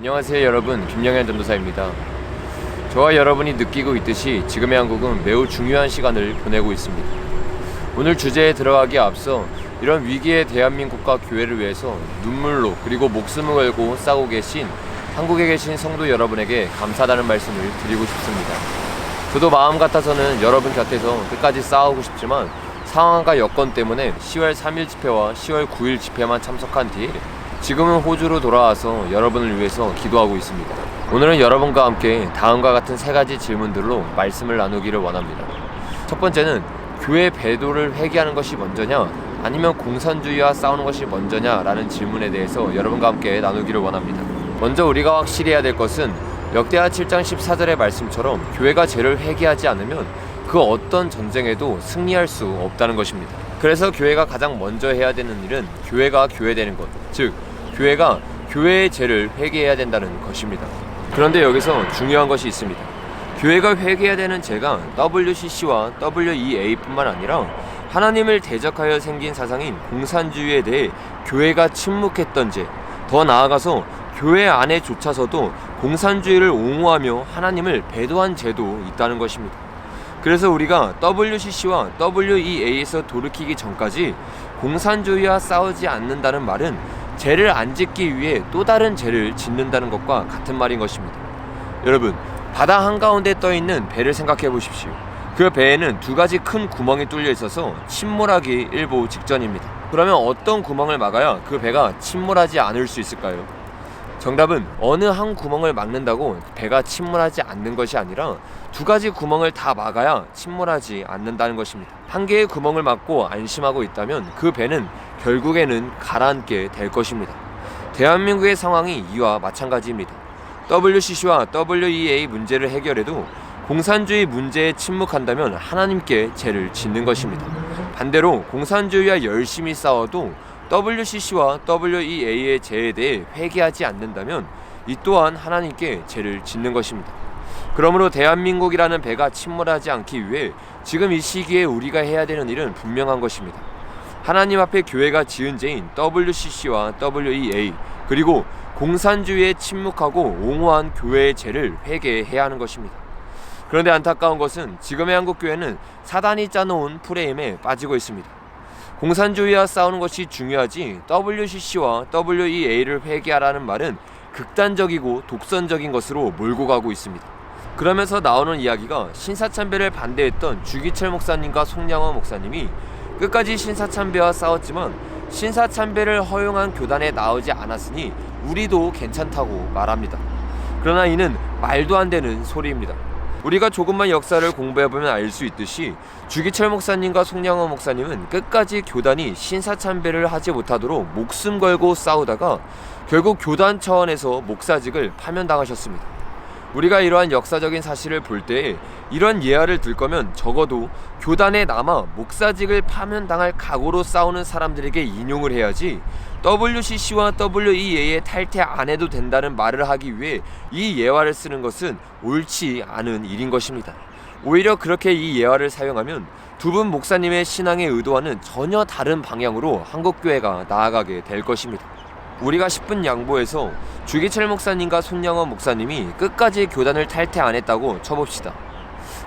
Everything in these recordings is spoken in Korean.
안녕하세요 여러분, 김영현 전도사입니다. 저와 여러분이 느끼고 있듯이 지금의 한국은 매우 중요한 시간을 보내고 있습니다. 오늘 주제에 들어가기에 앞서 이런 위기의 대한민국과 교회를 위해서 눈물로 그리고 목숨을 걸고 싸우고 계신 한국에 계신 성도 여러분에게 감사하다는 말씀을 드리고 싶습니다. 저도 마음 같아서는 여러분 곁에서 끝까지 싸우고 싶지만 상황과 여건 때문에 10월 3일 집회와 10월 9일 집회만 참석한 뒤에 지금은 호주로 돌아와서 여러분을 위해서 기도하고 있습니다. 오늘은 여러분과 함께 다음과 같은 세 가지 질문들로 말씀을 나누기를 원합니다. 첫 번째는 교회 배도를 회개하는 것이 먼저냐 아니면 공산주의와 싸우는 것이 먼저냐 라는 질문에 대해서 여러분과 함께 나누기를 원합니다. 먼저 우리가 확실히 해야 될 것은 역대하 7장 14절의 말씀처럼 교회가 죄를 회개하지 않으면 그 어떤 전쟁에도 승리할 수 없다는 것입니다. 그래서 교회가 가장 먼저 해야 되는 일은 교회가 교회되는 것, 즉 교회가 교회의 죄를 회개해야 된다는 것입니다. 그런데 여기서 중요한 것이 있습니다. 교회가 회개해야 되는 죄가 WCC와 WEA뿐만 아니라 하나님을 대적하여 생긴 사상인 공산주의에 대해 교회가 침묵했던 죄, 더 나아가서 교회 안에조차서도 공산주의를 옹호하며 하나님을 배도한 죄도 있다는 것입니다. 그래서 우리가 WCC와 WEA에서 돌이키기 전까지 공산주의와 싸우지 않는다는 말은 죄를 안 짓기 위해 또 다른 죄를 짓는다는 것과 같은 말인 것입니다. 여러분, 바다 한가운데 떠있는 배를 생각해 보십시오. 그 배에는 두 가지 큰 구멍이 뚫려 있어서 침몰하기 일보 직전입니다. 그러면 어떤 구멍을 막아야 그 배가 침몰하지 않을 수 있을까요? 정답은 어느 한 구멍을 막는다고 배가 침몰하지 않는 것이 아니라 두 가지 구멍을 다 막아야 침몰하지 않는다는 것입니다. 한 개의 구멍을 막고 안심하고 있다면 그 배는 결국에는 가라앉게 될 것입니다. 대한민국의 상황이 이와 마찬가지입니다. WCC와 WEA 문제를 해결해도 공산주의 문제에 침묵한다면 하나님께 죄를 짓는 것입니다. 반대로 공산주의와 열심히 싸워도 WCC와 WEA의 죄에 대해 회개하지 않는다면 이 또한 하나님께 죄를 짓는 것입니다. 그러므로 대한민국이라는 배가 침몰하지 않기 위해 지금 이 시기에 우리가 해야 되는 일은 분명한 것입니다. 하나님 앞에 교회가 지은 죄인 WCC와 WEA 그리고 공산주의에 침묵하고 옹호한 교회의 죄를 회개해야 하는 것입니다. 그런데 안타까운 것은 지금의 한국교회는 사단이 짜놓은 프레임에 빠지고 있습니다. 공산주의와 싸우는 것이 중요하지 WCC와 WEA를 회개하라는 말은 극단적이고 독선적인 것으로 몰고 가고 있습니다. 그러면서 나오는 이야기가 신사참배를 반대했던 주기철 목사님과 송량원 목사님이 끝까지 신사참배와 싸웠지만 신사참배를 허용한 교단에 나오지 않았으니 우리도 괜찮다고 말합니다. 그러나 이는 말도 안 되는 소리입니다. 우리가 조금만 역사를 공부해보면 알 수 있듯이 주기철 목사님과 송량원 목사님은 끝까지 교단이 신사참배를 하지 못하도록 목숨 걸고 싸우다가 결국 교단 차원에서 목사직을 파면당하셨습니다. 우리가 이러한 역사적인 사실을 볼 때에 이런 예화를 들 거면 적어도 교단에 남아 목사직을 파면당할 각오로 싸우는 사람들에게 인용을 해야지 WCC와 WEA에 탈퇴 안 해도 된다는 말을 하기 위해 이 예화를 쓰는 것은 옳지 않은 일인 것입니다. 오히려 그렇게 이 예화를 사용하면 두 분 목사님의 신앙의 의도와는 전혀 다른 방향으로 한국교회가 나아가게 될 것입니다. 우리가 10분 양보해서 주기철 목사님과 손양원 목사님이 끝까지 교단을 탈퇴 안 했다고 쳐봅시다.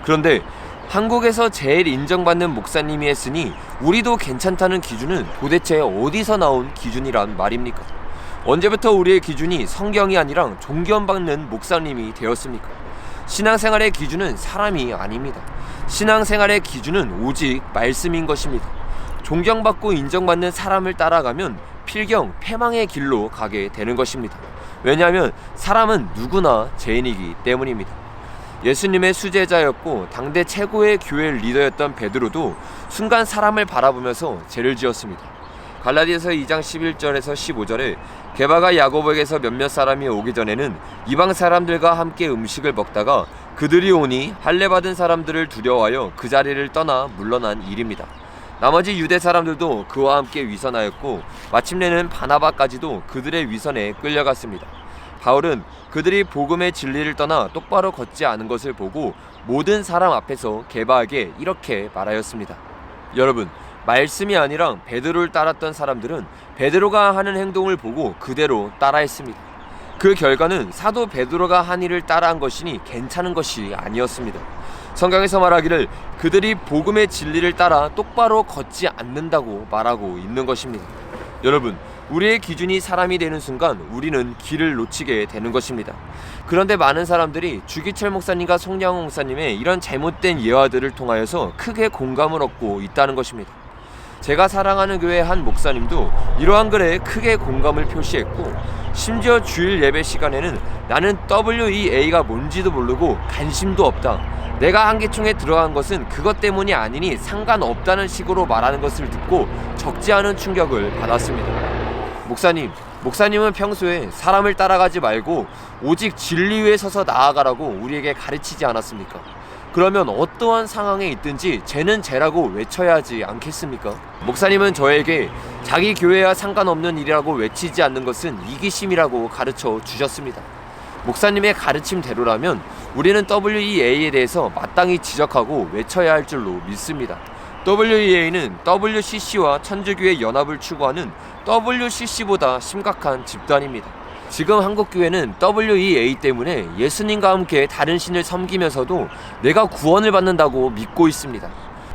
그런데 한국에서 제일 인정받는 목사님이 했으니 우리도 괜찮다는 기준은 도대체 어디서 나온 기준이란 말입니까? 언제부터 우리의 기준이 성경이 아니라 존경받는 목사님이 되었습니까? 신앙생활의 기준은 사람이 아닙니다. 신앙생활의 기준은 오직 말씀인 것입니다. 존경받고 인정받는 사람을 따라가면 필경 패망의 길로 가게 되는 것입니다. 왜냐하면 사람은 누구나 죄인이기 때문입니다. 예수님의 수제자였고 당대 최고의 교회 리더였던 베드로도 순간 사람을 바라보면서 죄를 지었습니다. 갈라디아서 2장 11절에서 15절에 게바가 야고보에게서 몇몇 사람이 오기 전에는 이방 사람들과 함께 음식을 먹다가 그들이 오니 할례 받은 사람들을 두려워하여 그 자리를 떠나 물러난 일입니다. 나머지 유대 사람들도 그와 함께 위선하였고 마침내는 바나바까지도 그들의 위선에 끌려갔습니다. 바울은 그들이 복음의 진리를 떠나 똑바로 걷지 않은 것을 보고 모든 사람 앞에서 게바에게 이렇게 말하였습니다. 여러분, 말씀이 아니라 베드로를 따랐던 사람들은 베드로가 하는 행동을 보고 그대로 따라했습니다. 그 결과는 사도 베드로가 한 일을 따라한 것이니 괜찮은 것이 아니었습니다. 성경에서 말하기를 그들이 복음의 진리를 따라 똑바로 걷지 않는다고 말하고 있는 것입니다. 여러분, 우리의 기준이 사람이 되는 순간 우리는 길을 놓치게 되는 것입니다. 그런데 많은 사람들이 주기철 목사님과 송양호 목사님의 이런 잘못된 예화들을 통하여서 크게 공감을 얻고 있다는 것입니다. 제가 사랑하는 교회 한 목사님도 이러한 글에 크게 공감을 표시했고, 심지어 주일 예배 시간에는 나는 WEA가 뭔지도 모르고 관심도 없다, 내가 한기총에 들어간 것은 그것 때문이 아니니 상관없다는 식으로 말하는 것을 듣고 적지 않은 충격을 받았습니다. 목사님은 평소에 사람을 따라가지 말고 오직 진리 위에 서서 나아가라고 우리에게 가르치지 않았습니까? 그러면 어떠한 상황에 있든지 쟤는 쟤라고 외쳐야 하지 않겠습니까? 목사님은 저에게 자기 교회와 상관없는 일이라고 외치지 않는 것은 이기심이라고 가르쳐 주셨습니다. 목사님의 가르침대로라면 우리는 WEA에 대해서 마땅히 지적하고 외쳐야 할 줄로 믿습니다. WEA는 WCC와 천주교의 연합을 추구하는 WCC보다 심각한 집단입니다. 지금 한국교회는 WEA 때문에 예수님과 함께 다른 신을 섬기면서도 내가 구원을 받는다고 믿고 있습니다.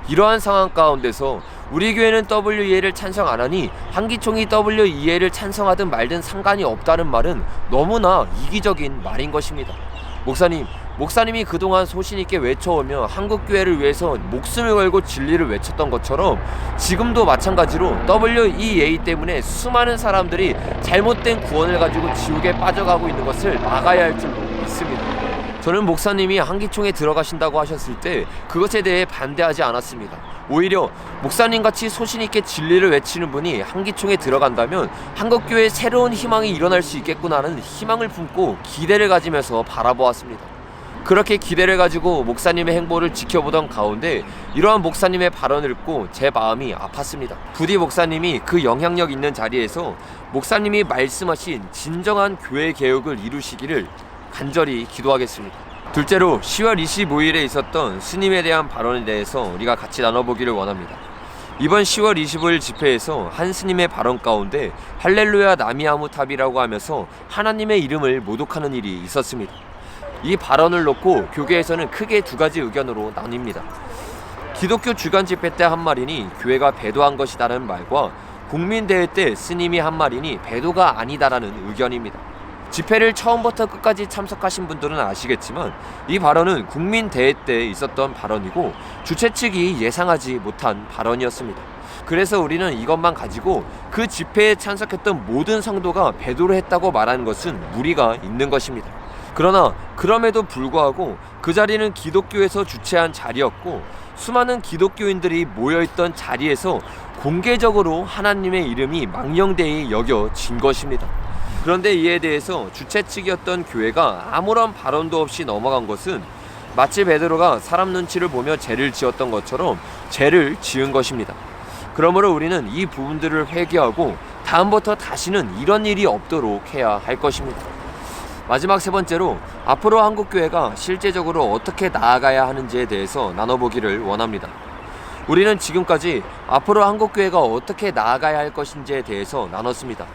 이러한 상황 가운데서 우리 교회는 WEA를 찬성 안 하니 한기총이 WEA를 찬성하든 말든 상관이 없다는 말은 너무나 이기적인 말인 것입니다. 목사님이 그동안 소신있게 외쳐오며 한국교회를 위해서 목숨을 걸고 진리를 외쳤던 것처럼 지금도 마찬가지로 WEA 때문에 수많은 사람들이 잘못된 구원을 가지고 지옥에 빠져가고 있는 것을 막아야 할 줄로 믿습니다. 저는 목사님이 한기총에 들어가신다고 하셨을 때 그것에 대해 반대하지 않았습니다. 오히려 목사님같이 소신있게 진리를 외치는 분이 한기총에 들어간다면 한국교회에 새로운 희망이 일어날 수 있겠구나 하는 희망을 품고 기대를 가지면서 바라보았습니다. 그렇게 기대를 가지고 목사님의 행보를 지켜보던 가운데 이러한 목사님의 발언을 듣고 제 마음이 아팠습니다. 부디 목사님이 그 영향력 있는 자리에서 목사님이 말씀하신 진정한 교회 개혁을 이루시기를 간절히 기도하겠습니다. 둘째로 10월 25일에 있었던 스님에 대한 발언에 대해서 우리가 같이 나눠보기를 원합니다. 이번 10월 25일 집회에서 한 스님의 발언 가운데 할렐루야 나미아무탑이라고 하면서 하나님의 이름을 모독하는 일이 있었습니다. 이 발언을 놓고 교계에서는 크게 두 가지 의견으로 나뉩니다. 기독교 주간 집회 때 한 말이니 교회가 배도한 것이다라는 말과 국민대회 때 스님이 한 말이니 배도가 아니다라는 의견입니다. 집회를 처음부터 끝까지 참석하신 분들은 아시겠지만 이 발언은 국민대회 때 있었던 발언이고 주최 측이 예상하지 못한 발언이었습니다. 그래서 우리는 이것만 가지고 그 집회에 참석했던 모든 성도가 배도를 했다고 말하는 것은 무리가 있는 것입니다. 그러나 그럼에도 불구하고 그 자리는 기독교에서 주최한 자리였고 수많은 기독교인들이 모여있던 자리에서 공개적으로 하나님의 이름이 망령되이 여겨진 것입니다. 그런데 이에 대해서 주최 측이었던 교회가 아무런 발언도 없이 넘어간 것은 마치 베드로가 사람 눈치를 보며 죄를 지었던 것처럼 죄를 지은 것입니다. 그러므로 우리는 이 부분들을 회개하고 다음부터 다시는 이런 일이 없도록 해야 할 것입니다. 마지막 세 번째로 앞으로 한국교회가 실제적으로 어떻게 나아가야 하는지에 대해서 나눠보기를 원합니다. 우리는 지금까지 앞으로 한국교회가 어떻게 나아가야 할 것인지에 대해서 나눴습니다.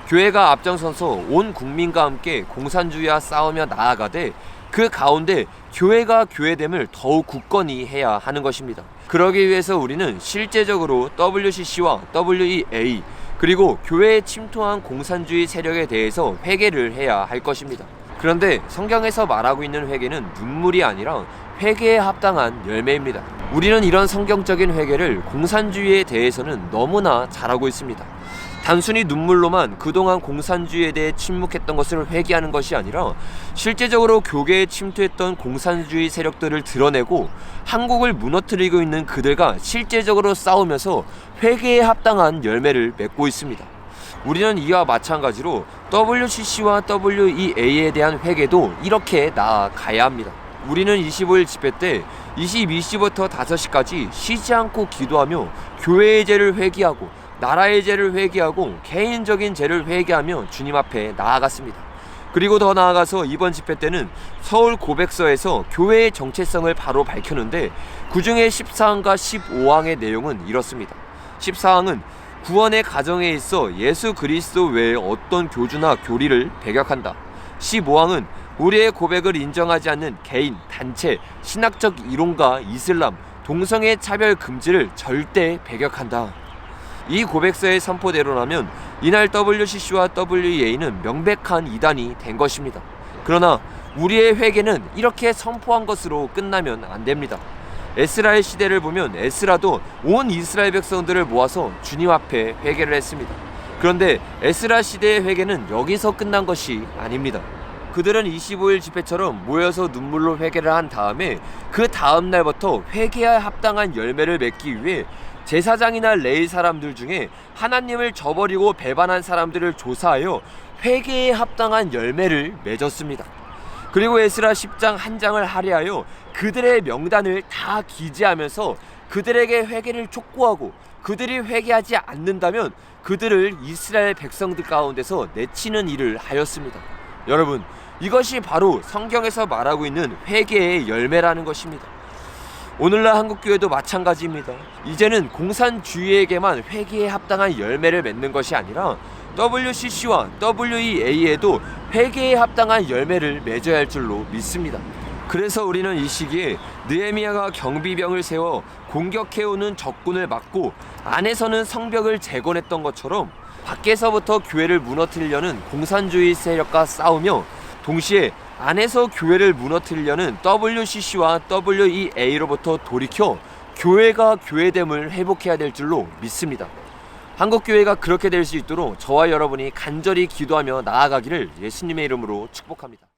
교회가 앞장서서 온 국민과 함께 공산주의와 싸우며 나아가되 그 가운데 교회가 교회됨을 더욱 굳건히 해야 하는 것입니다. 그러기 위해서 우리는 실제적으로 WCC와 WEA 그리고 교회에 침투한 공산주의 세력에 대해서 회개를 해야 할 것입니다. 그런데 성경에서 말하고 있는 회개는 눈물이 아니라 회개에 합당한 열매입니다. 우리는 이런 성경적인 회개를 공산주의에 대해서는 너무나 잘하고 있습니다. 단순히 눈물로만 그동안 공산주의에 대해 침묵했던 것을 회개하는 것이 아니라 실제적으로 교계에 침투했던 공산주의 세력들을 드러내고 한국을 무너뜨리고 있는 그들과 실제적으로 싸우면서 회개에 합당한 열매를 맺고 있습니다. 우리는 이와 마찬가지로 WCC와 WEA에 대한 회개도 이렇게 나아가야 합니다. 우리는 25일 집회 때 22시부터 5시까지 쉬지 않고 기도하며 교회의 죄를 회개하고 나라의 죄를 회개하고 개인적인 죄를 회개하며 주님 앞에 나아갔습니다. 그리고 더 나아가서 이번 집회 때는 서울 고백서에서 교회의 정체성을 바로 밝혔는데 그 중에 14항과 15항의 내용은 이렇습니다. 14항은 구원의 가정에 있어 예수 그리스도 외에 어떤 교주나 교리를 배격한다. 15항은 우리의 고백을 인정하지 않는 개인, 단체, 신학적 이론과 이슬람, 동성애 차별 금지를 절대 배격한다. 이 고백서의 선포대로라면 이날 WCC와 WEA는 명백한 이단이 된 것입니다. 그러나 우리의 회개는 이렇게 선포한 것으로 끝나면 안 됩니다. 에스라의 시대를 보면 에스라도 온 이스라엘 백성들을 모아서 주님 앞에 회개를 했습니다. 그런데 에스라 시대의 회개는 여기서 끝난 것이 아닙니다. 그들은 25일 집회처럼 모여서 눈물로 회개를 한 다음에 그 다음 날부터 회개에 합당한 열매를 맺기 위해 제사장이나 레위 사람들 중에 하나님을 저버리고 배반한 사람들을 조사하여 회개에 합당한 열매를 맺었습니다. 그리고 에스라 10장 한 장을 할애하여 그들의 명단을 다 기재하면서 그들에게 회개를 촉구하고 그들이 회개하지 않는다면 그들을 이스라엘 백성들 가운데서 내치는 일을 하였습니다. 여러분, 이것이 바로 성경에서 말하고 있는 회개의 열매라는 것입니다. 오늘날 한국교회도 마찬가지입니다. 이제는 공산주의에게만 회개에 합당한 열매를 맺는 것이 아니라 WCC와 WEA에도 회개에 합당한 열매를 맺어야 할 줄로 믿습니다. 그래서 우리는 이 시기에 느헤미야가 경비병을 세워 공격해오는 적군을 막고 안에서는 성벽을 재건했던 것처럼 밖에서부터 교회를 무너뜨리려는 공산주의 세력과 싸우며 동시에 안에서 교회를 무너뜨리려는 WCC와 WEA로부터 돌이켜 교회가 교회됨을 회복해야 될 줄로 믿습니다. 한국교회가 그렇게 될 수 있도록 저와 여러분이 간절히 기도하며 나아가기를 예수님의 이름으로 축복합니다.